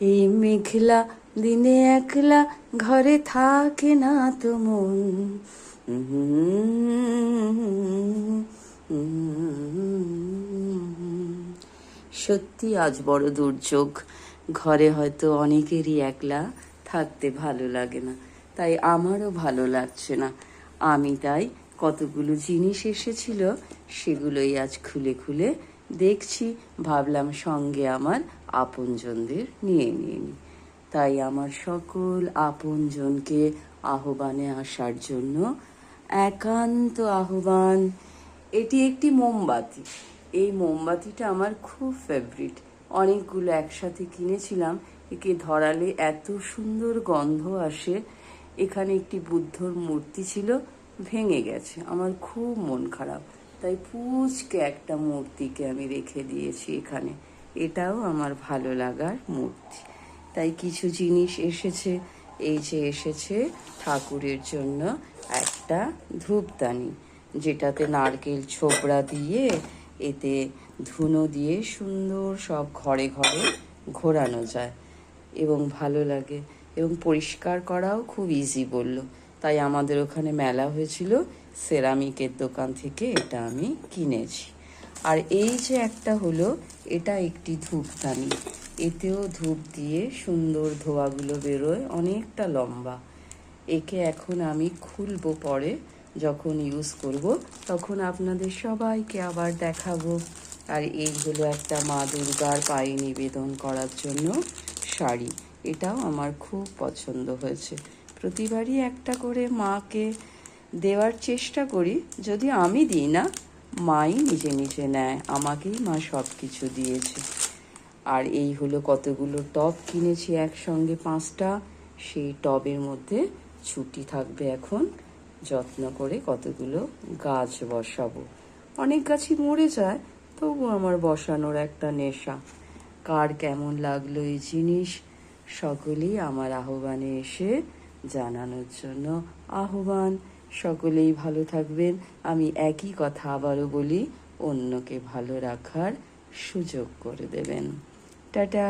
এই মেঘলা দিনে একলা ঘরে থাকে না তো মন। সত্যি আজ বড় দুর্যোগ। ঘরে হয়তো অনেকেরই একলা থাকতে ভালো লাগে না, তাই আমারও ভালো লাগছে না। আমি তাই কতগুলো জিনিস এসেছিল, সেগুলোই আজ খুলে খুলে দেখছি। ভাবলাম সঙ্গে আমার আপনজনদের নিয়ে নিই। তাই আমার সকল আপনজনকে আহ্বানে আসার জন্য একান্ত আহ্বান। এটি একটি মোমবাতি। এই মোমবাতিটা আমার খুব ফেভারিট। অনেকগুলো একসাথে কিনেছিলাম। একে ধরালে এত সুন্দর গন্ধ আসে। এখানে একটি বুদ্ধর মূর্তি ছিল, ভেঙে গেছে। আমার খুব মন খারাপ, তাই পুচকে একটা মূর্তিকে আমি রেখে দিয়েছি এখানে। এটাও আমার ভালো লাগার মূর্তি। তাই কিছু জিনিস এসেছে। এই যে এসেছে ঠাকুরের জন্য একটা ধূপদানি, যেটাতে নারকেল ছোবড়া দিয়ে এতে ধুনো দিয়ে সুন্দর সব ঘরে ঘরে ঘোরানো যায় এবং ভালো লাগে, এবং পরিষ্কার করাও খুব ইজি বললো। তাই আমাদের ওখানে মেলা হয়েছিল, সেরামিকের দোকান থেকে এটা আমি কিনেছি। আর এই যে একটা হলো, এটা একটি ধূপদানি। এতেও ধূপ দিয়ে সুন্দর ধোঁয়াগুলো বেরোয়, অনেকটা লম্বা। একে এখন আমি খুলবো, পরে যখন ইউজ করব তখন আপনাদের সবাইকে আবার দেখাবো। আর এই হলো একটা মা দুর্গার পায়ে নিবেদন করার জন্য শাড়ি। এটাও আমার খুব পছন্দ হয়েছে। প্রতিবারই একটা করে মাকে দেওয়ার চেষ্টা করি, যদি আমি দিই না, মাই নিজে নিজে নেয়। আমাকেই মা সব কিছু দিয়েছে। আর এই হলো কতগুলো টব কিনেছি একসঙ্গে, 5টা। সেই টবের মধ্যে ছুটি থাকবে এখন। যত্ন করে কতগুলো গাছ বসাবো। অনেক গাছই মরে যায়, তবু আমার বসানোর একটা নেশা। কার কেমন লাগলো এই জিনিস, সকলেই আমার আহ্বানে এসে জানানোর জন্য আহ্বান। সকলেই ভালো থাকবেন। আমি একই কথা আবারও বলি, অন্যকে ভালো রাখার সুযোগ করে দেবেন। টাটা।